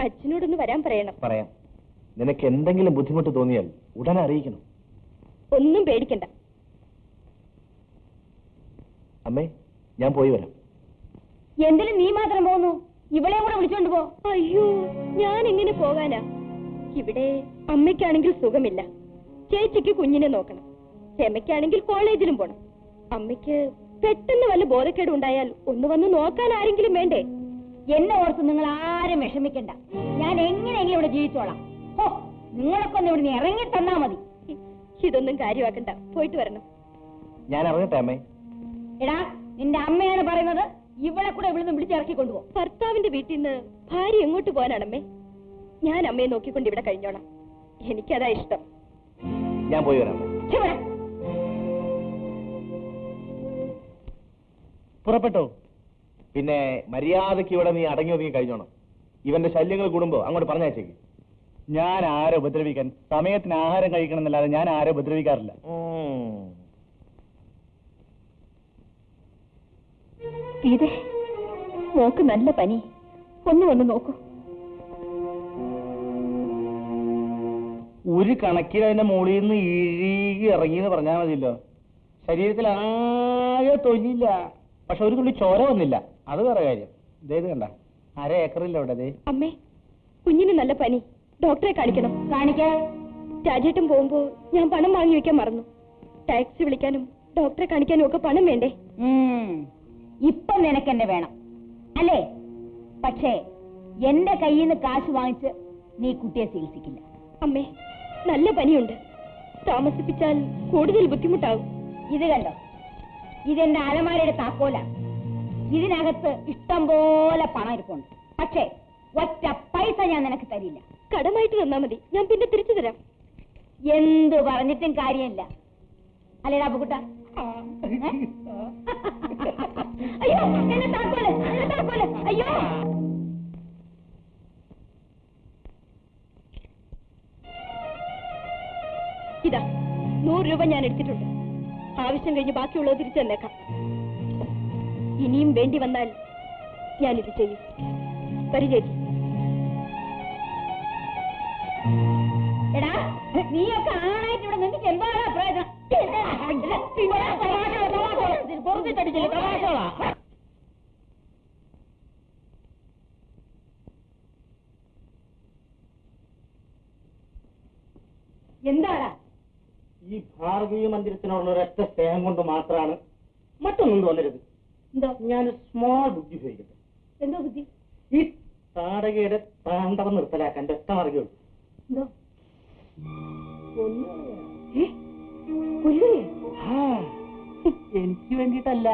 അച്ഛനോടൊന്ന് വരാൻ പറയണം. പറയാം. നിനക്ക് എന്തെങ്കിലും ബുദ്ധിമുട്ട് തോന്നിയാൽ ഉടനെ അറിയിക്കണം. ഒന്നും പേടിക്കണ്ട. അമ്മേ, ഞാൻ പോയി വരാം. എന്തിനും നീ മാത്രം പോകുന്നു? ഇവളെ കൂടെ വിളിച്ചോണ്ട് പോ. അയ്യോ, ഞാൻ എങ്ങനെ പോകാനാ? ഇവിടെ അമ്മയ്ക്കാണെങ്കിൽ സുഖമില്ല, ചേച്ചിക്ക് കുഞ്ഞിനെ നോക്കണം, ചെമ്മയ്ക്കാണെങ്കിൽ കോളേജിലും പോണം. അമ്മയ്ക്ക് പെട്ടെന്ന് വല്ല ബോധക്കേട് ഉണ്ടായാൽ ഒന്ന് വന്ന് നോക്കാൻ ആരെങ്കിലും വേണ്ടേ? എന്നെ ഓർത്ത് നിങ്ങൾ ആരും വിഷമിക്കണ്ട. ഞാൻ എങ്ങനെയെങ്കിലും ഇവിടെ ജീവിച്ചോളാം. ഓ, നിങ്ങളൊക്കെ ഒന്ന് ഇവിടെ ഇറങ്ങി തന്നാ മതി. ഇതൊന്നും കാര്യമാക്കണ്ട, പോയിട്ട് വരണം. ഞാൻ ഇറങ്ങട്ടെ അമ്മേ. എടാ, നിന്റെ അമ്മയാണ് പറയുന്നത്, ഇവിടെ കൂടെ ഇവിടുന്ന് വിളിച്ചിറക്കി കൊണ്ടുപോ. ഭർത്താവിന്റെ വീട്ടിൽ നിന്ന് ഭാര്യ എങ്ങോട്ട് പോകാനാണമ്മേ? ഞാൻ അമ്മയെ നോക്കിക്കൊണ്ട് ഇവിടെ കഴിഞ്ഞോളാം. എനിക്കതാ ഇഷ്ടം. ഞാൻ പോയി വരാം. പുറപ്പെട്ടോ? പിന്നെ മര്യാദയ്ക്ക് ഇവിടെ നീ അടങ്ങി ഒതുങ്ങി കഴിഞ്ഞോണം. ഇവന്റെ ശല്യങ്ങൾ കൂടുമ്പോ അങ്ങോട്ട് പറഞ്ഞയച്ചേക്ക്. ഞാൻ ആരെ ഉപദ്രവിക്കാൻ? സമയത്തിന് ആഹാരം കഴിക്കണം എന്നല്ലാതെ ഞാൻ ആരെ ഉപദ്രവിക്കാറില്ല. ഗീതേ, മോക്ക് നല്ല പനി. ഒന്ന് നോക്കൂ. ഒരു കണക്കിൽ അതിന്റെ മുകളിൽ നിന്ന് ഇഴുകി ഇറങ്ങിയെന്ന് പറഞ്ഞാൽ മതിയല്ലോ. ശരീരത്തിൽ ആകെ തൊഴില്ല, പക്ഷെ ഒരു തുള്ളി ചോര വന്നില്ല. അത് വേറെ കാര്യം. ഇതേത് കണ്ട, 1/2 ഏക്കറില്ല ഇവിടെ. അതെ അമ്മേ, കുഞ്ഞിന് നല്ല പനി. ഡോക്ടറെ കാണിക്കണം. കാണിക്കാൻ രാജേട്ടൻ പോകുമ്പോ ഞാൻ പണം വാങ്ങി വെക്കാൻ മറന്നു. ടാക്സി വിളിക്കാനും ഡോക്ടറെ കാണിക്കാനും ഒക്കെ പണം വേണ്ടേ? ഇപ്പൊ നിനക്കെന്നെ വേണം അല്ലേ? പക്ഷേ എന്റെ കയ്യിൽ നിന്ന് കാശ് വാങ്ങിച്ച് നീ കുട്ടിയെ ചികിത്സിക്കില്ല. അമ്മേ, നല്ല പനിയുണ്ട്. താമസിപ്പിച്ചാൽ കൂടുതൽ ബുദ്ധിമുട്ടാവും. ഇത് കണ്ടോ, ഇതെന്റെ അലമാരയുടെ താക്കോലാണ്. ഇതിനകത്ത് ഇഷ്ടം പോലെ പണം ഇരിപ്പുണ്ട്. പക്ഷേ ഒറ്റ പൈസ ഞാൻ നിനക്ക് തരില്ല. കടമായിട്ട് തന്നാ മതി, ഞാൻ പിന്നെ തിരിച്ചു തരാം. എന്തു പറഞ്ഞിട്ടും കാര്യമില്ല അല്ലേടാ അപ്പുകുട്ട? അയ്യോ, എന്നെ താക്കോല്, എന്നെ താക്കോല്. അയ്യോ, ഇതാ 100 രൂപ ഞാൻ എടുത്തിട്ടുണ്ട്. ആവശ്യം കഴിഞ്ഞ് ബാക്കിയുള്ളത് തിരിച്ചു തന്നേക്കാം. ഇനിയും വേണ്ടി വന്നാൽ ഞാനിത് ചെയ്യും. പരിചയിച്ചു. എടാ, നീയൊക്കെ ആണായിട്ട് ഇവിടെ നിന്നിട്ട് എന്താണ് പ്രയോജനം? എന്താടാ? ഈ ഭാർഗവീയ മന്ദിരത്തിനോടുള്ള ഒരൊറ്റ സ്നേഹം കൊണ്ട് മാത്രമാണ്, മറ്റൊന്നും തോന്നരുത്. എന്തോ? ഞാനൊരു സ്മോൾ ബുദ്ധി ഉപയോഗിക്കട്ടെ. എന്തോ ബുദ്ധി? ഈ താടകയുടെ താണ്ഡവം നിർത്തലാക്കാൻ ഒറ്റ മാർഗ്ഗമേ ഉള്ളൂ. എന്തോ? എനിക്ക് വേണ്ടിയിട്ടല്ല,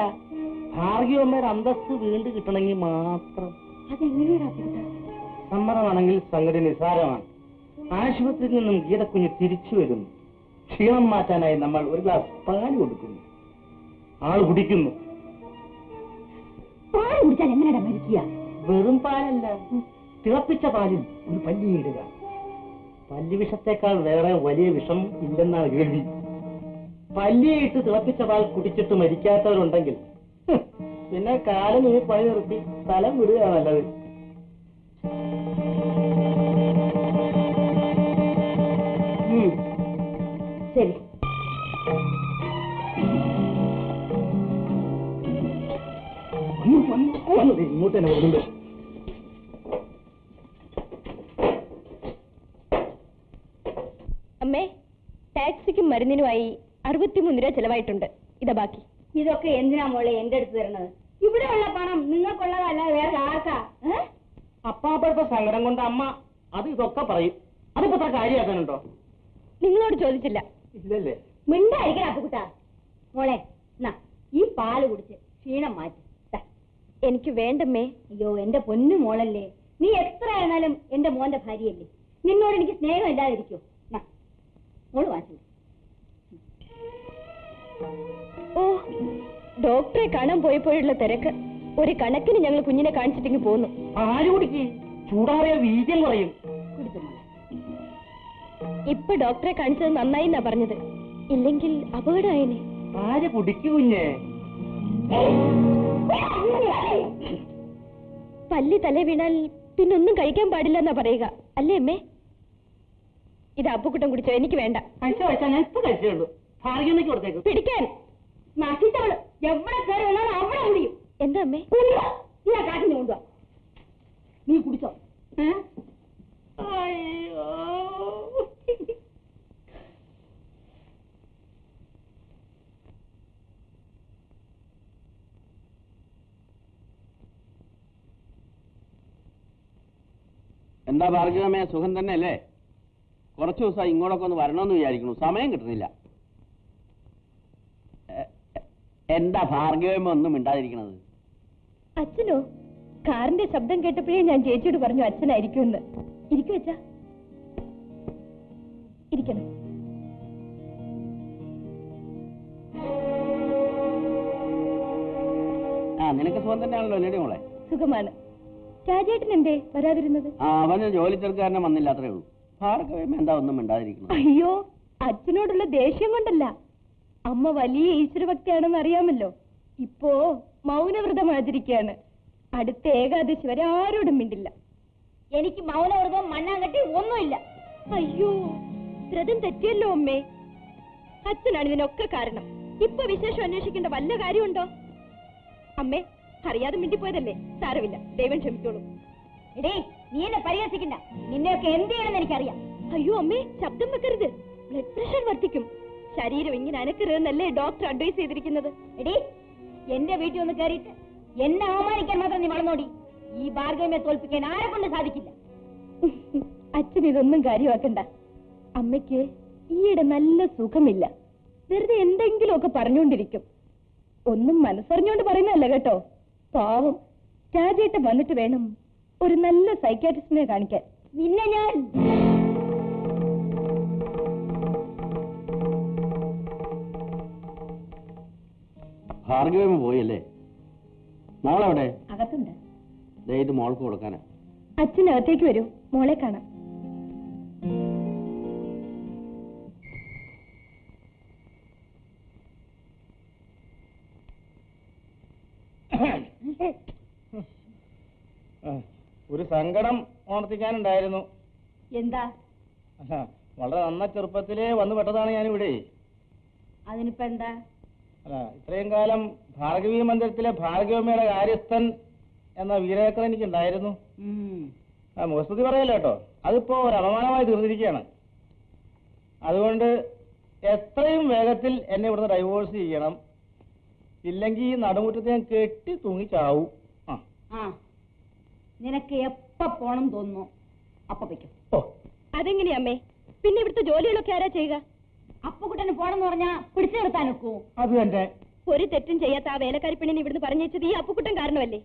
ഭാർഗവമ്മയുടെ അന്തസ്സ് വീണ്ടും കിട്ടണമെങ്കിൽ മാത്രം. അതെങ്ങനെയാ? സമ്മതമാണെങ്കിൽ സംഗതി നിസ്സാരമാണ്. ആശുപത്രിയിൽ നിന്നും ഗീതക്കുഞ്ഞ് തിരിച്ചു വരുന്നു. ക്ഷീണം മാറ്റാനായി നമ്മൾ ഒരു ഗ്ലാസ് പാല് കൊടുക്കുന്നു. ആള് കുടിക്കുന്നു. പാല് കുടിച്ചാൽ എങ്ങനെയാ മരിക്കുക? വെറും പാലല്ല, തിളപ്പിച്ച പാലിൽ ഒരു പല്ലി ഇടുക. പല്ലിവിഷത്തേക്കാൾ വേറെ വലിയ വിഷം ഇല്ലെന്നാണ് കേൾവി. പല്ലിയിട്ട് തിളപ്പിച്ച പാൽ കുടിച്ചിട്ട് മരിക്കാത്തവരുണ്ടെങ്കിൽ പിന്നെ കാലം നീ പണി നിർത്തി സ്ഥലം വിടുക നല്ലത്. ശരി, ഇങ്ങോട്ട് തന്നെ വരുന്നുണ്ട്. അമ്മേ, ടാക്സിക്കും മരുന്നിനുമായി 63 രൂപ ചെലവായിട്ടുണ്ട്. ഇതാ ബാക്കി. ഇതൊക്കെ എന്തിനാ മോളെ എന്റെ അടുത്ത് തരണത്? ഇവിടെയുള്ള പണം നിങ്ങൾക്കുള്ളതല്ല, വേറെ ആർക്കാ? അപ്പാപ്പഴത്തെ സങ്കടം കൊണ്ട് അമ്മ അത് ഇതൊക്കെ പറയും. അതിപ്പോ അത്ര കാര്യമാക്കാനുണ്ടോ? നിങ്ങളോട് ചോദിച്ചില്ല. ഇല്ലല്ലേ? മിണ്ടായിരിക്കണം അപ്പുകുട്ടാ. മോളെ, എന്നാ ഈ പാല് കുടിച്ച് ക്ഷീണം മാറ്റി. എനിക്ക് വേണ്ടമ്മേ. അയ്യോ, എന്റെ പൊന്നു മോളല്ലേ, നീ എത്ര ആയിരുന്നാലും എന്റെ മോന്റെ ഭാര്യയല്ലേ. നിന്നോട് എനിക്ക് സ്നേഹം ഇല്ലാതിരിക്കോ? മോള് വാങ്ങിച്ചു. ഓ, ഡോക്ടറെ കാണാൻ പോയപ്പോഴുള്ള തിരക്ക് ഒരു കണക്കിന് ഞങ്ങൾ കുഞ്ഞിനെ കാണിച്ചിട്ടെങ്കിൽ പോന്നു. ആര് കുടിക്ക്? ചൂടാറിയ വീര്യം കുറയും. കുടിച്ചു മോളെ. ഇപ്പൊ ഡോക്ടറെ കാണിച്ചത് നന്നായി എന്നാ പറഞ്ഞത്. ഇല്ലെങ്കിൽ അപകടമായേനെ. ആര് കുടിക്കു കുഞ്ഞേ? പല്ലി തല വീണാൽ പിന്നൊന്നും കഴിക്കാൻ പാടില്ല എന്നാ പറയുക, അല്ലേ അമ്മേ? ഇത് അപ്പുക്കുട്ടം കുടിച്ചോ, എനിക്ക് വേണ്ട. കഴിച്ചാ ഞാൻ ഇപ്പൊ കഴിച്ചേ ഉള്ളൂ. ഭാഗ്യമ്മയ്ക്ക് കൊടുത്തേക്ക്. പിടിക്കാൻ നശിച്ചവള് എവിടെ കയറി വന്നാലും അവിടെ കുടിയും. എന്താ അമ്മേ? നീ ആ കാട്ടിന് കൊണ്ടുവാ, നീ കുടിച്ചോ. അയ്യോ, എന്താ ഭാർഗവമേ, സുഖം തന്നെ അല്ലേ? കുറച്ചു ദിവസം ഇങ്ങോട്ടൊക്കെ ഒന്ന് വരണമെന്ന് വിചാരിക്കണു, സമയം കിട്ടുന്നില്ല. എന്താ ഭാർഗവമ ഒന്നും മിണ്ടാതിരിക്കണത്? അച്ഛനോ? കാറിന്റെ ശബ്ദം കേട്ടപ്പോഴേ ഞാൻ ചേച്ചിയോട് പറഞ്ഞു അച്ഛനായിരിക്കുമെന്ന്. ഇരിക്കു വെച്ചാ. സമ്മതിക്കണം. നിനക്ക് സുഖം തന്നെയാണല്ലോ ലേഡി മോളെ? സുഖമാണ്. രാജേട്ടൻ എന്തേ വരാതിരുന്നത്? അവന് ജോലി ചെറുക്കാരനെ വന്നില്ല, അത്രേ ഉള്ളൂ. ഭാർഗവ്യം എന്താ ഒന്നും മിണ്ടാതിരിക്കുന്നു? അയ്യോ, അച്ഛനോടുള്ള ദേഷ്യം കൊണ്ടല്ല. അമ്മ വലിയ ഈശ്വരഭക്തിയാണെന്ന് അറിയാമല്ലോ. ഇപ്പോ മൗനവ്രതം ആചരിക്കുകയാണ്. അടുത്ത ഏകാദശി വരെ ആരോടും മിണ്ടില്ല. എനിക്ക് മൗനവ്രതവും മണ്ണാങ്കട്ടി ഒന്നുമില്ല. അയ്യോ, വ്രതം തെറ്റിയല്ലോ അമ്മേ. അച്ഛനാണ് ഇതിനൊക്കെ കാരണം. ഇപ്പൊ വിശേഷം അന്വേഷിക്കേണ്ട വല്ല കാര്യമുണ്ടോ? അമ്മേ, അറിയാതെ മിണ്ടിപ്പോയതല്ലേ, സാരമില്ല, ദൈവം ക്ഷമിച്ചോളൂ. എടേ, നീ എന്നെ പരിഹസിക്കണ്ട. നിന്നെയൊക്കെ എന്ത് ചെയ്യണമെന്ന് എനിക്കറിയാം. അയ്യോ അമ്മേ, ശബ്ദം വെക്കരുത്, ബ്ലഡ് പ്രഷർ വർദ്ധിക്കും. ശരീരം ഇങ്ങനെ അനക്കരുതെന്നല്ലേ ഡോക്ടർ അഡ്വൈസ് ചെയ്തിരിക്കുന്നത്. എടേ, എന്റെ വീട്ടിൽ ഒന്ന് കയറിയിട്ട് എന്നെ അവമാനിക്കാൻ മാത്രം നീ വളർന്നോടി. ഈ ഭാർഗവ്യമെ തോൽപ്പിക്കാൻ ആരെ കൊണ്ട് സാധിക്കില്ല. അച്ഛൻ ഇതൊന്നും കാര്യമാക്കണ്ട. അമ്മയ്ക്ക് ഈയിടെ നല്ല സുഖമില്ല. വെറുതെ എന്തെങ്കിലുമൊക്കെ പറഞ്ഞുകൊണ്ടിരിക്കും. ഒന്നും മനസ്സറിഞ്ഞുകൊണ്ട് പറയുന്നതല്ല കേട്ടോ. പാവം, രാജേട്ടൻ വന്നിട്ട് വേണം ഒരു നല്ല സൈക്കാട്രിസ്റ്റിനെ കാണിക്കാൻ. നിന്നെ ഞാൻ ഭാർഗവ്യം പോയല്ലേ? മോളെവിടെ? അകത്തുണ്ട്. ഇത് മോൾക്ക് കൊടുക്കാനാ. അച്ഛനകത്തേക്ക് വരൂ, മോളെ കാണാം. ഒരു സങ്കടം ഓർത്തിക്കാനുണ്ടായിരുന്നു. എന്താ? വളരെ നന്ന ചെറുപ്പത്തിലേ വന്നു പെട്ടതാണ് ഞാനിവിടെ. അതിനിപ്പോ എന്താ? അല്ല, ഇത്രയും കാലം ഭാർഗവീ മന്ദിരത്തിലെ ഭാർഗവമ്മയുടെ കാര്യസ്ഥൻ എന്ന വീരേക്കർ എനിക്കുണ്ടായിരുന്നു. മുഖസ്തുതി പറയല്ലോ കേട്ടോ, അതിപ്പോ ഒരു അപമാനമായി തീർന്നിരിക്കുകയാണ്. അതുകൊണ്ട് എത്രയും വേഗത്തിൽ എന്നെ ഇവിടുന്ന് ഡൈവോഴ്സ് ചെയ്യണം. ഇല്ലെങ്കിൽ ഈ നടുമുറ്റത്ത് ഞാൻ കെട്ടി തൂങ്ങിച്ചാവും. നിനക്ക് എപ്പ പോണം തോന്നുന്നു അപ്പൊ വയ്ക്കും. അതെങ്ങനെയാ അമ്മേ? പിന്നെ ഇവിടുത്തെ ജോലികളൊക്കെ ആരാ ചെയ്യുക? അപ്പുകുട്ടന് പോണെന്ന് പറഞ്ഞാ പിടിച്ചു നിർത്താൻ ഒക്കൂ? അത് തന്നെ. ഒരു തെറ്റും ചെയ്യാത്ത ആ വേലക്കാരി പെണ്ണിനെ ഇവിടുന്ന് പറഞ്ഞത് ഈ അപ്പുക്കുട്ടൻ കാരണമല്ലേ?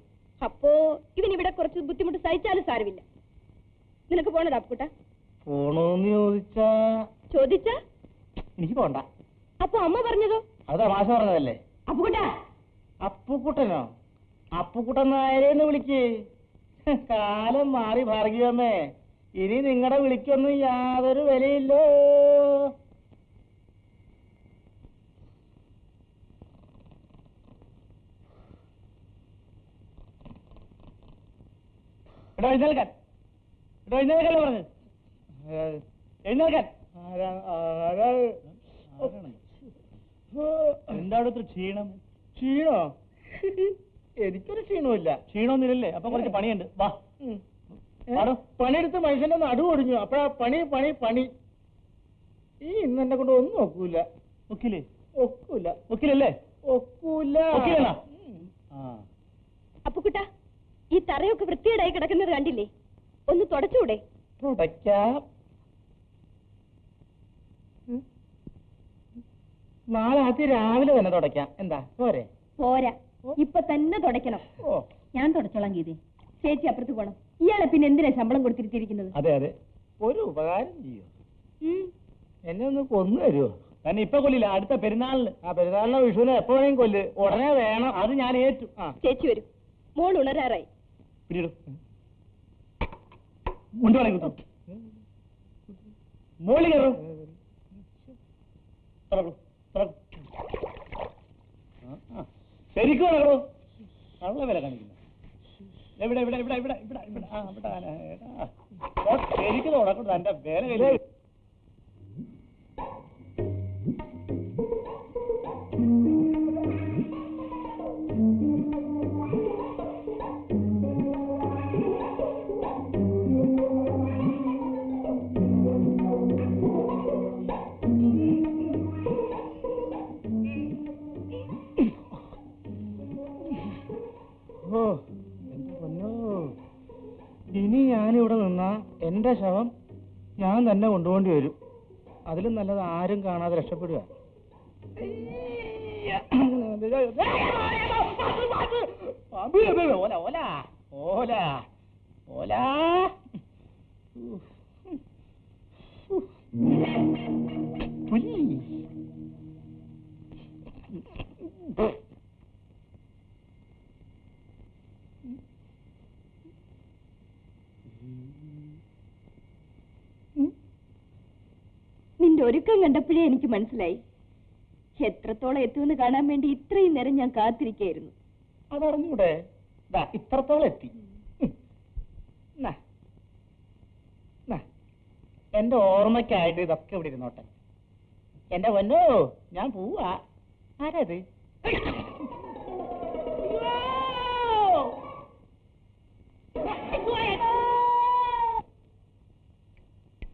അപ്പോ ഇവൻ ഇവിടെ കുറച്ച് ബുദ്ധിമുട്ട് സഹിച്ചാലും സാരമില്ല. നിനക്ക് പോണത് അപ്പുക്കുട്ട? പോണോന്ന് ചോദിച്ചാ എനിക്ക് പോണ്ട. അപ്പൊ അമ്മ പറഞ്ഞതോ? അത് തമാശ പറഞ്ഞതല്ലേ. അപ്പുകുട്ട? അപ്പുക്കുട്ടനോ? അപ്പുക്കുട്ടൻ നായരെന്ന് വിളിക്കേ. കാലം മാറി ഭാർഗവമ്മേ. ഇനി നിങ്ങളുടെ വിളിക്കൊന്നും യാതൊരു വിലയില്ലോ. എഴുന്നേൽക്കാൻ പറഞ്ഞു. എഴുന്നേൽക്കാൻ. എന്താണ് ഇത്ര ക്ഷീണം? ക്ഷീണോ? എനിക്കൊരു ക്ഷീണമില്ല. ക്ഷീണമൊന്നുമില്ലല്ലേ? അപ്പൊ കുറച്ച് പണിയുണ്ട്. വാ, പണിയെടുത്ത് മനുഷ്യന്റെ നടു ഒടിഞ്ഞു. അപ്പഴാ പണി പണി പണി. ഈ ഇന്ന് എന്നെ കൊണ്ട് ഒന്നും ഒക്കൂല. ഒക്കില്ലേ? ഒക്കൂല. ഒക്കില്ലല്ലേ? ഒക്കൂല. അപ്പുക്കുട്ട, ഈ തറയൊക്കെ വൃത്തിയേടായി കിടക്കുന്നത് കണ്ടില്ലേ? ഒന്ന് തുടച്ചൂടെ? തുടയ്ക്കാം. നാളെ രാവിലെ തന്നെ തുടയ്ക്കാം. എന്താ പോരെ? പോരാ, ഇപ്പൊ തന്നെ തുടയ്ക്കണം. ഞാൻ തുടച്ചോളാം ഗീതി. ചേച്ചി അപ്പുറത്ത് പോണം. ഇയാളെ പിന്നെ എന്തിനാ ശമ്പളം കൊടുത്തിരിക്കുന്നത്? അതെ അതെ, ഒരു ഉപകാരം ചെയ്യോ? എന്നെ ഒന്ന് കൊന്നു തരുമോ? തന്നെ ഇപ്പൊ കൊല്ലില്ല, അടുത്ത പെരുന്നാളിന്. ആ പെരുന്നാളിനോ വിഷുവിനോ എപ്പോ വേണമെങ്കിൽ കൊല്ല്. ഉടനെ വേണം. അത് ഞാൻ ഏറ്റു. ചേച്ചി വരും. മോൾ ഉണരാറായി. മോളി കയറും. ശരിക്കും നടക്കണോ? നല്ല വില കാണിക്കുന്നു. എവിടെ ഇവിടെ ഇവിടെ ഇവിടെ ഇവിടെ ഇവിടെ ശരിക്കും നടക്കണം. എന്റെ വേല കയ്യിൽ. ഇനി ഞാനിവിടെ നിന്നാ എന്റെ ശവം ഞാൻ തന്നെ കൊണ്ടുപോകേണ്ടി വരും. അതിലും നല്ലത് ആരും കാണാതെ രക്ഷപ്പെടുക. ഓല ഓല ഓല ഓല. ഇതിന്റെ ഒരുക്കം കണ്ടപ്പോഴേ എനിക്ക് മനസ്സിലായി എത്രത്തോളം എത്തുമെന്ന് കാണാൻ വേണ്ടി ഇത്രയും നേരം ഞാൻ കാത്തിരിക്കായിരുന്നു. അതറിഞ്ഞൂടെ? ഇത്രത്തോളം എത്തി. എന്റെ ഓർമ്മയ്ക്കായിട്ട് ഇതൊക്കെ ഇവിടെ ഇരുന്നോട്ടെ. എന്റെ പൊന്നോ, ഞാൻ പോവാ. ആരാത്?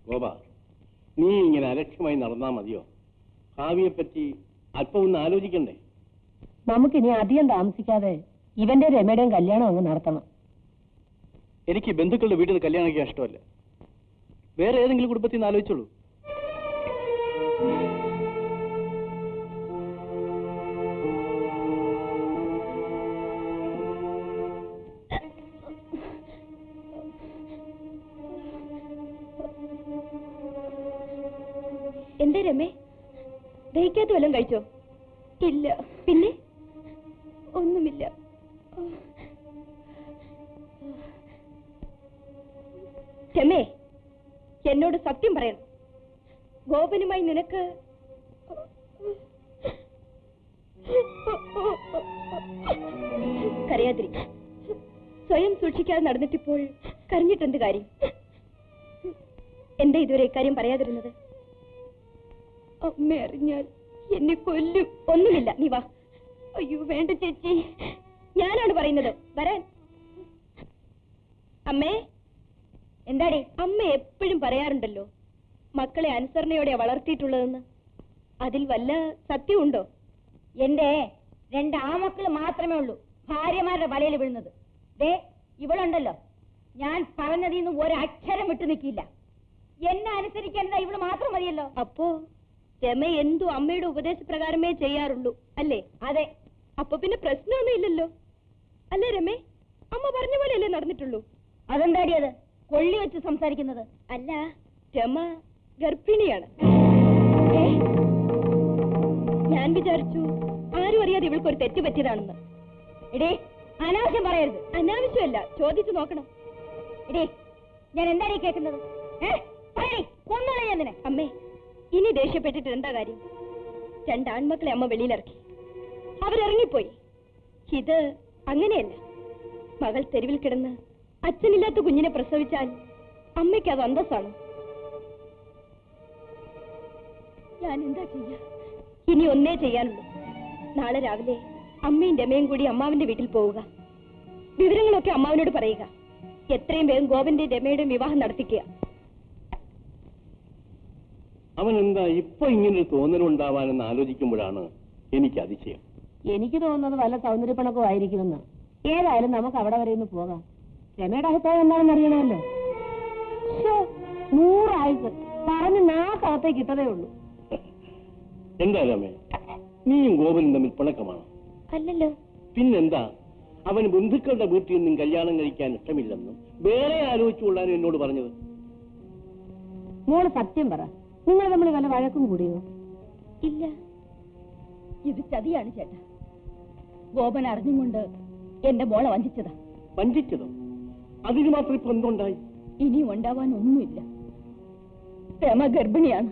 ഗോപ, നീ ഇങ്ങനെ അലക്ഷ്യമായി നടന്നാ മതിയോ? ഭാവിയെ പറ്റി അല്പം ഒന്ന് ആലോചിക്കണ്ടേ? നമുക്കിനി അധികം താമസിക്കാതെ ഇവന്റെ രമയുടെയും കല്യാണം അങ്ങ് നടത്തണം. എനിക്ക് ബന്ധുക്കളുടെ വീട്ടിൽ കല്യാണം കഴിക്കാൻ ഇഷ്ടമല്ല. വേറെ ഏതെങ്കിലും കുടുംബത്തിൽ നിന്ന് ആലോചിച്ചോളൂ. എന്താ രമേ, ദഹിക്കാത്ത വല്ലതും കഴിച്ചോ? ഇല്ല. പിന്നെ? ഒന്നുമില്ല. രമേ, എന്നോട് സത്യം പറയണം. ഗോപനുമായി നിനക്ക് കരയാതിരി. സ്വയം സൂക്ഷിക്കാതെ നടന്നിട്ടിപ്പോൾ കരഞ്ഞിട്ടെന്ത് കാര്യം? എന്താ ഇതുവരെ ഇക്കാര്യം പറയാതിരുന്നത്? അമ്മ അറിഞ്ഞാൽ എന്നെ കൊല്ലും. ഒന്നുമില്ല, നീ വാ. അയ്യോ വേണ്ട ചേച്ചി, ഞാനാണ് പറയുന്നത്. വരാൻ. അമ്മേ. എന്താടി? അമ്മ എപ്പോഴും പറയാറുണ്ടല്ലോ മക്കളെ അനുസരണയോടെ വളർത്തിയിട്ടുള്ളതെന്ന്. അതിൽ വല്ല സത്യമുണ്ടോ? എന്റെ 2 ആമക്കള് മാത്രമേ ഉള്ളൂ ഭാര്യമാരുടെ വലയിൽ വീഴുന്നത്. ദേ ഇവളുണ്ടല്ലോ, ഞാൻ പറഞ്ഞതിൽ നിന്ന് ഒരക്ഷരം വിട്ടു നിൽക്കില്ല. എന്നെ അനുസരിക്കേണ്ട ഇവള് മാത്രം മതിയല്ലോ. അപ്പോ രമ എന്തു അമ്മയുടെ ഉപദേശപ്രകാരമേ ചെയ്യാറുള്ളൂ അല്ലേ? അതെ. അപ്പൊ പിന്നെ പ്രശ്നമൊന്നും ഇല്ലല്ലോ അല്ലേ രമേ? അമ്മ പറഞ്ഞ പോലെയല്ലേ നടന്നിട്ടുള്ളൂ. അതെന്താടി അത് കൊള്ളി വെച്ച് സംസാരിക്കുന്നത്? അല്ല, രമ ഗർഭിണിയാണ്. ഞാൻ വിചാരിച്ചു ആരും അറിയാതെ ഇവൾക്കൊരു തെറ്റ് പറ്റിയതാണെന്ന്. എടേ, അനാവശ്യം പറയരുത്. അനാവശ്യമല്ല, ചോദിച്ചു നോക്കണം. എടേ, ഞാൻ എന്താണീ കേൾക്കുന്നത്? കൊന്നോളെ ഞാൻ നിന്നെ. അമ്മേ, ഇനി ദേഷ്യപ്പെട്ടിട്ട് എന്താ കാര്യം? 2 ആൺമക്കളെ അമ്മ വെളിയിലിറക്കി, അവരിറങ്ങിപ്പോയി. ഇത് അങ്ങനെയല്ല. മകൾ തെരുവിൽ കിടന്ന് അച്ഛനില്ലാത്ത കുഞ്ഞിനെ പ്രസവിച്ചാൽ അമ്മയ്ക്ക് അത് അന്തസ്സാണ്. ഞാൻ എന്താ ചെയ്യാ? ഇനി ഒന്നേ ചെയ്യാനുള്ളൂ. നാളെ രാവിലെ അമ്മയും രമയും കൂടി അമ്മാവിന്റെ വീട്ടിൽ പോവുക. വിവരങ്ങളൊക്കെ അമ്മാവിനോട് പറയുക. എത്രയും വേഗം ഗോപന്റെയും രമയുടെയും വിവാഹം നടത്തിക്കുക. അവൻ എന്താ ഇപ്പൊ ഇങ്ങനൊരു തോന്നലുണ്ടാവാനെന്ന് ആലോചിക്കുമ്പോഴാണ് എനിക്ക് അതിശയം. എനിക്ക് തോന്നുന്നത് വല്ല സൗന്ദര്യപ്പണക്കവും ആയിരിക്കുമെന്ന്. ഏതായാലും നമുക്ക് അവിടെ വരെ ഒന്ന് പോകാം. രമയുടെ അഭിപ്രായം എന്താണെന്ന് അറിയണമല്ലോ. 100 ആയുസ് പറഞ്ഞ് നാക്കകത്തേക്ക് ഇട്ടതേ ഉള്ളൂ. എന്താ രമേ, നീയും ഗോപനും തമ്മിൽ പിണക്കമാണ്? അല്ലല്ലോ. പിന്നെന്താ? അവന് ബന്ധുക്കളുടെ വീട്ടിൽ നിന്നും കല്യാണം കഴിക്കാൻ ഇഷ്ടമില്ലെന്നും വേറെ ആലോചിച്ചുകൊള്ളാനും എന്നോട് പറഞ്ഞത്. മോള് സത്യം പറ, നിങ്ങൾ തമ്മിൽ വല്ല വഴക്കും കൂടിയോ? ഇല്ല. ഇത് ചതിയാണ് ചേട്ടാ. ഗോപൻ അറിഞ്ഞുകൊണ്ട് എന്റെ മോളെ വഞ്ചിച്ചതാ. വഞ്ചിച്ചതോ? അതിന് മാത്രം ഇപ്പൊ എന്തുണ്ടായി? ഇനിയും ഉണ്ടാവാൻ ഒന്നുമില്ല. രമ ഗർഭിണിയാണ്.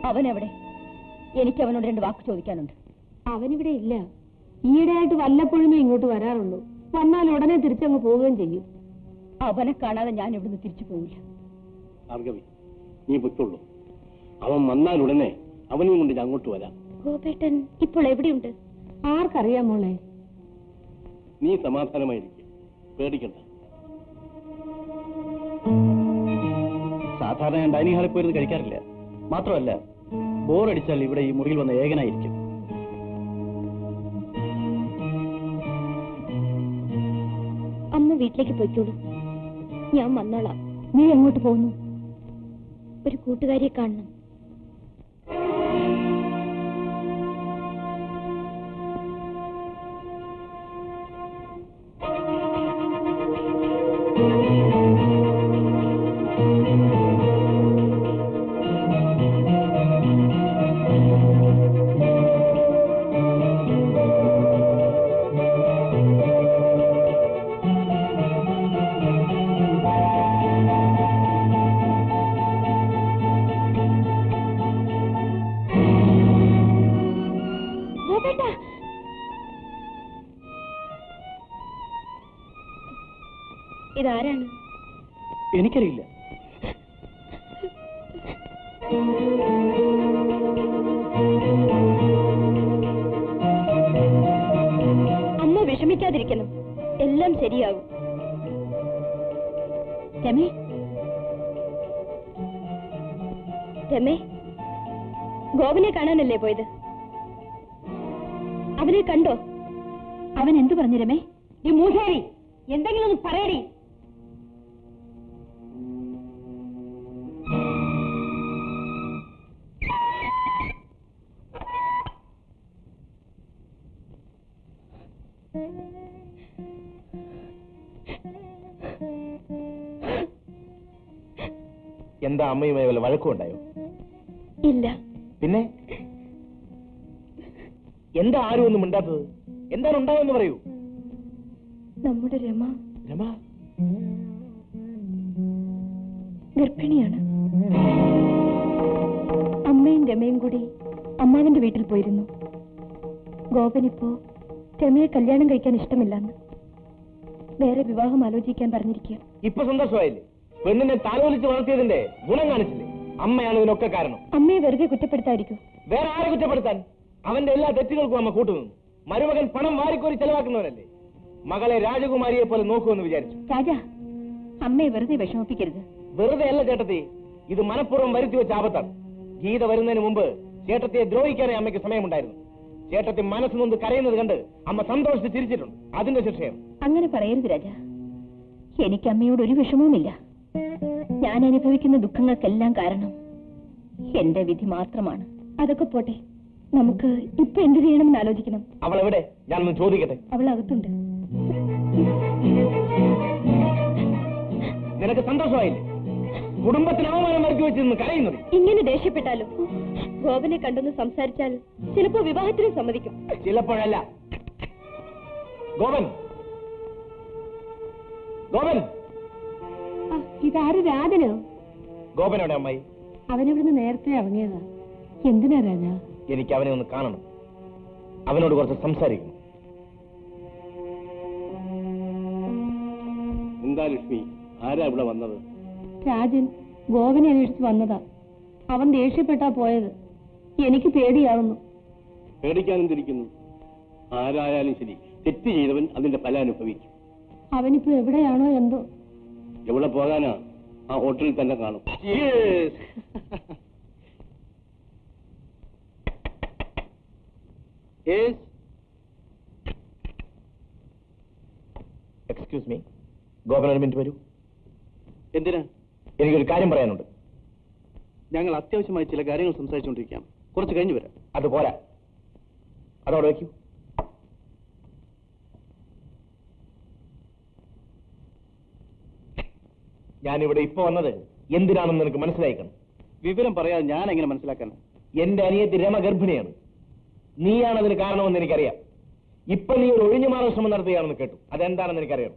അവനെവിടെ? എനിക്ക് അവനോട് 2 വാക്ക് ചോദിക്കാനുണ്ട്. അവനിവിടെ ഇല്ല. ഈയിടെയായിട്ട് വല്ലപ്പോഴുമേ ഇങ്ങോട്ട് വരാറുള്ളൂ. വന്നാൽ ഉടനെ തിരിച്ചങ്ങ് പോവുകയും ചെയ്യും. അവനെ കാണാതെ ഞാൻ ഇവിടുന്ന് തിരിച്ചു പോവില്ല. ഭാർഗവി, നീ പൊയ്ക്കൊള്ളൂ. അവൻ വന്നാൽ ഉടനെ അവനെയും കൊണ്ട് ഞാൻ അങ്ങോട്ട് വരാം. ഗോപേട്ടൻ ഇപ്പോൾ എവിടെയുണ്ട്? ആർക്കറിയാം മോളെ. നീ സമാധാനമായിരിക്കും, പേടിക്കണ്ട. സാധാരണ ഞാൻ ഡൈനിങ് ഹാളിൽ പോയിരുന്ന് കഴിക്കാറില്ല. മാത്രമല്ല, ബോറടിച്ചാൽ ഇവിടെ ഈ മുറിയിൽ വന്ന ഏകനായിരിക്കും. അമ്മ വീട്ടിലേക്ക് പോയിക്കോളൂ, ഞാൻ വന്നോളാം. നീ എങ്ങോട്ട് പോകുന്നു? ഒരു കൂട്ടുകാരിയെ കാണണം. ഇതാരാണ്? എനിക്കറിയില്ല. അമ്മ വിഷമിക്കാതിരിക്കണം, എല്ലാം ശരിയാകും. രമേ, രമേ, ഗോപനെ കാണാനല്ലേ പോയത്? അവനെ കണ്ടോ? അവൻ എന്തു പറഞ്ഞു രമേ? ഈ മൂശേരി, എന്തെങ്കിലും ഒന്ന് പറയടി. എന്താ അമ്മയുമായി വല്ല വഴക്കുണ്ടായോ? ഇല്ല. പിന്നെ എന്താ ആരും ഒന്നും മിണ്ടാത്തത്? എന്താണ് ഉണ്ടായെന്ന് പറയൂ. നമ്മുടെ രമ രമ ഗർഭിണിയാണ്. അമ്മയും രമയും കൂടി അമ്മാവന്റെ വീട്ടിൽ പോയിരുന്നു. ഗോപനിപ്പോ രമയെ കല്യാണം കഴിക്കാൻ ഇഷ്ടമില്ലെന്ന് വേറെ വിവാഹം ആലോചിക്കാൻ പറഞ്ഞിരിക്കുക. ഇപ്പൊ സന്തോഷമായില്ലേ? പെണ്ണിനെ താലോലിച്ച് വളർത്തിയതിന്റെ ഗുണം കാണിച്ചില്ലേ? അമ്മയാണ് ഇതിനൊക്കെ കാരണം. അമ്മയെ വെറുതെ കുറ്റപ്പെടുത്തായിരിക്കും. വേറെ ആരെ കുറ്റപ്പെടുത്താൻ? അവന്റെ എല്ലാ തെറ്റുകൾക്കും അമ്മ കൂട്ടുനിന്നു. മരുമകൻ പണം വാരിക്കോരി ചെലവാക്കുന്നവനല്ലേ? മകളെ രാജകുമാരിയെ പോലെ നോക്കുമെന്ന് വിചാരിച്ചു. രാജാ, അമ്മയെ വെറുതെ വിഷമിപ്പിക്കരുത്. വെറുതെ അല്ല ചേട്ടത്തി, ഇത് മനഃപൂർവ്വം വരുത്തി വെച്ച ആപത്താണ്. ഗീത വരുന്നതിന് മുമ്പ് ചേട്ടത്തിയെ ദ്രോഹിക്കാനേ അമ്മയ്ക്ക് സമയമുണ്ടായിരുന്നു. ചേട്ടത്തി മനസ്സ് നൊന്ന് കരയുന്നത് കണ്ട് അമ്മ സന്തോഷിച്ച് ചിരിച്ചിട്ടുണ്ട്. അതിന്റെ ശിക്ഷയാണ്. അങ്ങനെ പറയരുത് രാജാ. എനിക്ക് അമ്മയോട് ഒരു വിഷമവുമില്ല. ഞാൻ അനുഭവിക്കുന്ന ദുഃഖങ്ങൾക്കെല്ലാം കാരണം എന്റെ വിധി മാത്രമാണ്. അതൊക്കെ പോട്ടെ, നമുക്ക് ഇപ്പൊ എന്ത് ചെയ്യണമെന്ന് ആലോചിക്കണം. അവൾ എവിടെ? ഞാനൊന്ന് ചോദിക്കട്ടെ. അവൾ അകത്തുണ്ട്. നിനക്ക് സന്തോഷമായില്ലേ? കുടുംബത്തിന് അവമാനം വരുത്തി വെച്ചിരുന്ന് കരയുന്നത്. ഇങ്ങനെ ദേഷ്യപ്പെട്ടാലോ? ഗോപനെ കണ്ടൊന്ന് സംസാരിച്ചാൽ ചിലപ്പോ വിവാഹത്തിന് സമ്മതിക്കും. ചിലപ്പോഴല്ല. ഗോപൻ, ഗോപൻ, ഇതാര്? രാജനോ? ഗോപനോടെ അമ്മായി? അവനിവിടുന്ന് നേരത്തെ ഇറങ്ങിയതാ. എന്തിനാ രാജ? എനിക്ക് അവനെ ഒന്ന് കാണണം. അവനോട് കുറച്ച് സംസാരിക്കണം. എന്താ ലക്ഷ്മി, ആരാ ഇവിടെ വന്നത്? രാജൻ ഗോപനെ അന്വേഷിച്ച് വന്നതാ. അവൻ ദേഷ്യപ്പെട്ടാ പോയത്. എനിക്ക് പേടിയാവുന്നു. പേടിക്കാനെന്തിരിക്കുന്നു? ആരായാലും ശരി, തെറ്റ് ചെയ്തവൻ അതിന്റെ ഫലം അനുഭവിക്കും. അവനിപ്പോ എവിടെയാണോ എന്തോ. എവിടെ പോകാനാ? ആ ഹോട്ടലിൽ തന്നെ കാണും. എക്സ്ക്യൂസ് മീ, ഗോപൻ ഒരു മിനിറ്റ് വരൂ. എന്തിനാ? എനിക്കൊരു കാര്യം പറയാനുണ്ട്. ഞങ്ങൾ അത്യാവശ്യമായി ചില കാര്യങ്ങൾ സംസാരിച്ചുകൊണ്ടിരിക്കാം. കുറച്ച് കഴിഞ്ഞു വരാം. അത് പോരാ, അതോടെ വയ്ക്കൂ. ഞാനിവിടെ ഇപ്പൊ വന്നത് എന്തിനാണെന്ന് നിനക്ക് മനസ്സിലാക്കണം. വിവരം പറയാതെ ഞാൻ എങ്ങനെ മനസ്സിലാക്കാൻ? എന്റെ അനിയത്തി രമ ഗർഭിണിയാണ്. നീയാണ് അതിന് കാരണമെന്ന് എനിക്കറിയാം. ഇപ്പൊ നീ ഒരു ഒഴിഞ്ഞുമാറൽ ശ്രമം നടത്തുകയാണെന്ന് കേട്ടു. അതെന്താണെന്ന് എനിക്കറിയാം.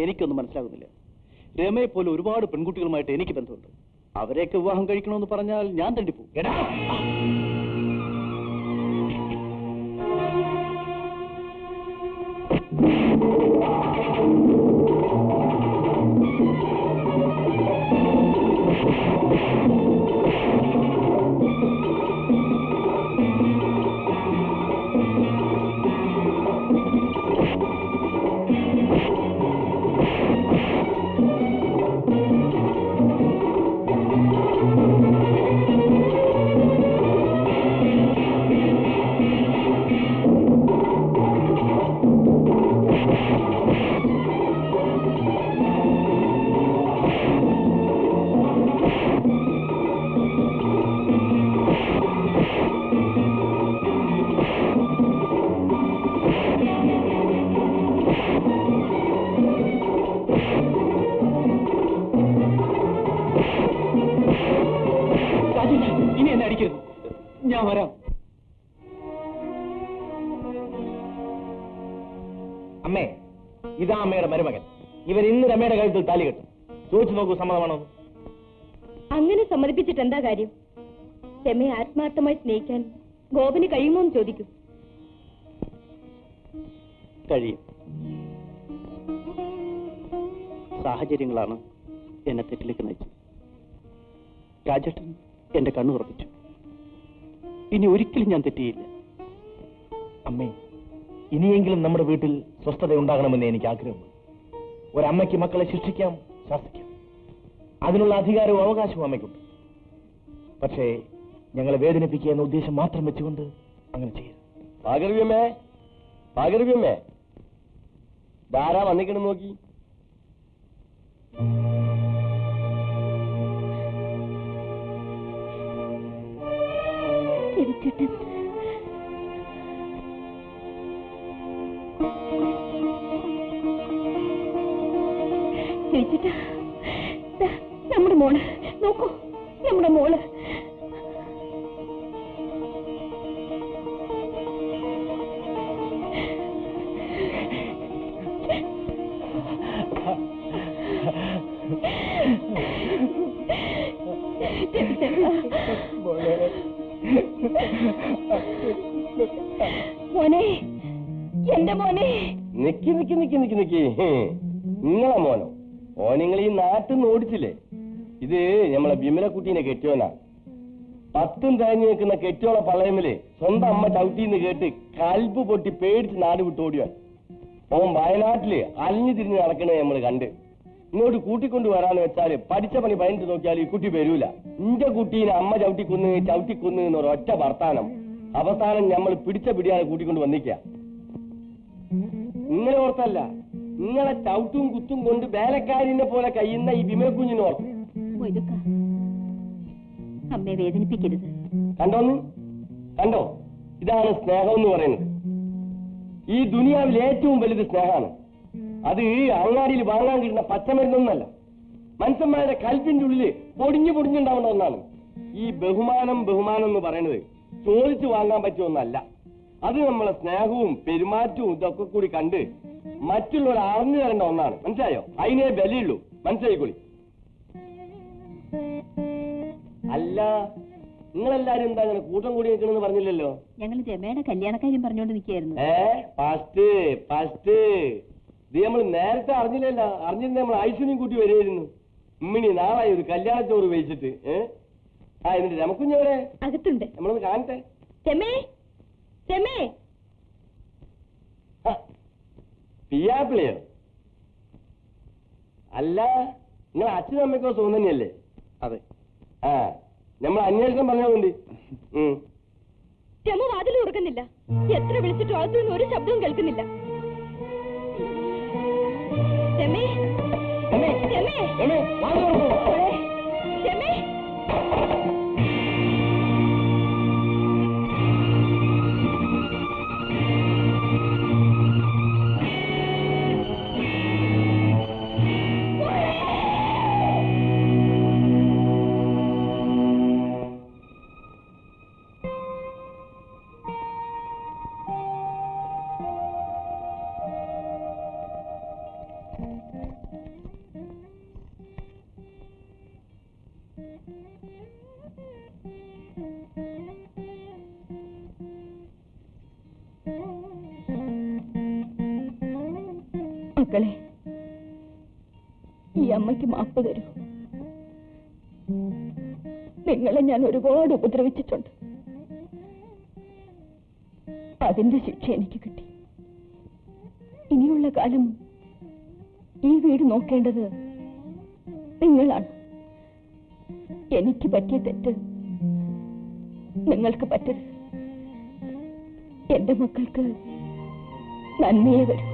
എനിക്കൊന്നും മനസ്സിലാകുന്നില്ല. രമയെ പോലെ ഒരുപാട് പെൺകുട്ടികളുമായിട്ട് എനിക്ക് ബന്ധമുണ്ട്. അവരെയൊക്കെ വിവാഹം കഴിക്കണമെന്ന് പറഞ്ഞാൽ ഞാൻ തണ്ടിപ്പോകും. എടാ, ഇനി എന്നെ അടിക്കരുത്. ഞാൻ വരാം. അമ്മേ, ഇതാ അമ്മയുടെ മരുമകൻ. ഇവൻ ഇന്ന് രമയുടെ കഴുത്തിൽ താലി കെട്ടും. ചോദിച്ചു നോക്കൂ, സമ്മതമാണോ? അങ്ങനെ സമ്മതിപ്പിച്ചിട്ട് എന്താ കാര്യം? രമയെ ആത്മാർത്ഥമായി സ്നേഹിക്കാൻ ഗോപന് കഴിയുമോ എന്ന് ചോദിക്കൂ. കഴിയും. സാഹചര്യങ്ങളാണ് എന്നെ തെറ്റിലേക്ക് നയിച്ചത്. രാജേട്ടൻ എന്റെ കണ്ണു തുറപ്പിച്ചു. ഇനി ഒരിക്കലും ഞാൻ തെറ്റിയില്ല. അമ്മേ, ഇനിയെങ്കിലും നമ്മുടെ വീട്ടിൽ സ്വസ്ഥത ഉണ്ടാകണമെന്ന് എനിക്ക് ആഗ്രഹമുണ്ട്. ഒരമ്മയ്ക്ക് മക്കളെ ശിക്ഷിക്കാം, ശാസിക്കാം. അതിനുള്ള അധികാരവും അവകാശവും അമ്മയ്ക്കുണ്ട്. പക്ഷേ ഞങ്ങളെ വേദനിപ്പിക്കുക എന്ന ഉദ്ദേശം മാത്രം വെച്ചുകൊണ്ട് അങ്ങനെ ചെയ്യരുത്. ഭാഗർവ്യമ്മേ, ധാരാ വന്നിക്കണം നോക്കി. നമ്മുടെ മോള് നോക്കൂ, നമ്മുടെ മോള്. മോനെ, എന്റെ മോനെ. നിക്കി നിങ്ങളെ മോനോ? ഓനിങ്ങൾ ഈ നാട്ടിൽ നിന്ന് ഓടിച്ചില്ലേ? ഇത് നമ്മളെ വിമലക്കുട്ടീനെ കെട്ടിയോനാ. 10 തേഞ്ഞു നിൽക്കുന്ന കെട്ടിയോള പള്ളയമില് സ്വന്തം അമ്മ ചവിട്ടിന്ന് കേട്ട് കൽപ്പ് പൊട്ടി പേടിച്ച് നാട് വിട്ടോടിയാൻ. ഓൻ വയനാട്ടില് അലിഞ്ഞു തിരിഞ്ഞ് നടക്കണേ നമ്മള് കണ്ട്. ഇങ്ങോട്ട് കൂട്ടിക്കൊണ്ട് വരാന്ന് വെച്ചാല് പഠിച്ച പണി പതിനെട്ട് നോക്കിയാൽ ഈ കുട്ടി വരൂല. ഇന്റെ കുട്ടീനെ അമ്മ ചവിട്ടിക്കൊന്ന് എന്നൊരൊറ്റ വർത്താനം. അവസാനം നമ്മൾ പിടിച്ച പിടിയാണ് കൂട്ടിക്കൊണ്ട് വന്നിക്ക. ഇങ്ങനെ ഓർത്തല്ല, നിങ്ങളെ ചവിട്ടും കുത്തും കൊണ്ട് വേലക്കാരിനെ പോലെ കഴിയുന്ന ഈ വിമലക്കുഞ്ഞിനെ ഓർത്തു. അമ്മയെ വേദനിപ്പിക്കരുത്. കണ്ടോ, ഇതാണ് സ്നേഹം എന്ന് പറയുന്നത്. ഈ ദുനിയാവിൽ ഏറ്റവും വലുത് സ്നേഹമാണ്. അത് അങ്ങാടിയിൽ വാങ്ങാൻ കിട്ടുന്ന പച്ചമരുന്നൊന്നല്ല, മനുഷ്യന്മാരുടെ കൽപ്പിന്റെ ഉള്ളില് പൊടിഞ്ഞുണ്ടാവേണ്ട ഒന്നാണ്. ഈ ബഹുമാനം എന്ന് പറയുന്നത് ചോദിച്ചു വാങ്ങാൻ പറ്റിയ ഒന്നല്ല. അത് നമ്മളെ സ്നേഹവും പെരുമാറ്റവും ഇതൊക്കെ കൂടി കണ്ട് മറ്റുള്ളവർ അറിഞ്ഞു തരേണ്ട ഒന്നാണ്. മനസ്സിലായോ? അതിനെ വിലയുള്ളൂ. മനസ്സിലായിക്കോളി. അല്ല, നിങ്ങളെല്ലാരും എന്താ അങ്ങനെ കൂട്ടം കൂടി നിൽക്കണമെന്ന് പറഞ്ഞില്ലല്ലോ? ഞങ്ങൾ രമയുടെ കല്യാണക്കാര്യം പറഞ്ഞുകൊണ്ട് നിൽക്കുകയായിരുന്നു. ഫസ്റ്റ് ഇത് നമ്മൾ നേരത്തെ അറിഞ്ഞില്ലല്ലോ. അറിഞ്ഞിരുന്ന നമ്മൾ ഐശ്വര്യം കൂട്ടി വരികയായിരുന്നു. ഉമ്മിണി നാളായി ഒരു കല്യാണ ചോറ് വെച്ചിട്ട്. എന്നിട്ട് രമക്കുഞ്ഞവിടെ അകത്തുണ്ട്. നമ്മളൊന്ന് കാണട്ടെ. പിയാപ്പിളയോ? അല്ല, നിങ്ങൾ അച്ഛനും അമ്മയ്ക്കോ സുഖം തന്നെയല്ലേ? അതെ. നമ്മൾ അന്വേഷണം പറഞ്ഞോണ്ട്. രമ വാതിൽ തുറക്കുന്നില്ല. എത്ര വിളിച്ചിട്ടും അകത്തുനിന്ന് ഒരു ശബ്ദവും കേൾക്കുന്നില്ല. മക്കളെ, ഈ അമ്മയ്ക്ക് മാപ്പ് തരൂ. നിങ്ങളെ ഞാൻ ഒരുപാട് ഉപദ്രവിച്ചിട്ടുണ്ട്. അതിന്റെ ശിക്ഷ എനിക്ക് കിട്ടി. ഇനിയുള്ള കാലം ഈ വീട് നോക്കേണ്ടത് നിങ്ങളാണ്. എനിക്ക് പറ്റിയ തെറ്റ് നിങ്ങൾക്ക് പറ്റരുത്. എന്റെ മക്കൾക്ക് നന്മയെ വരും.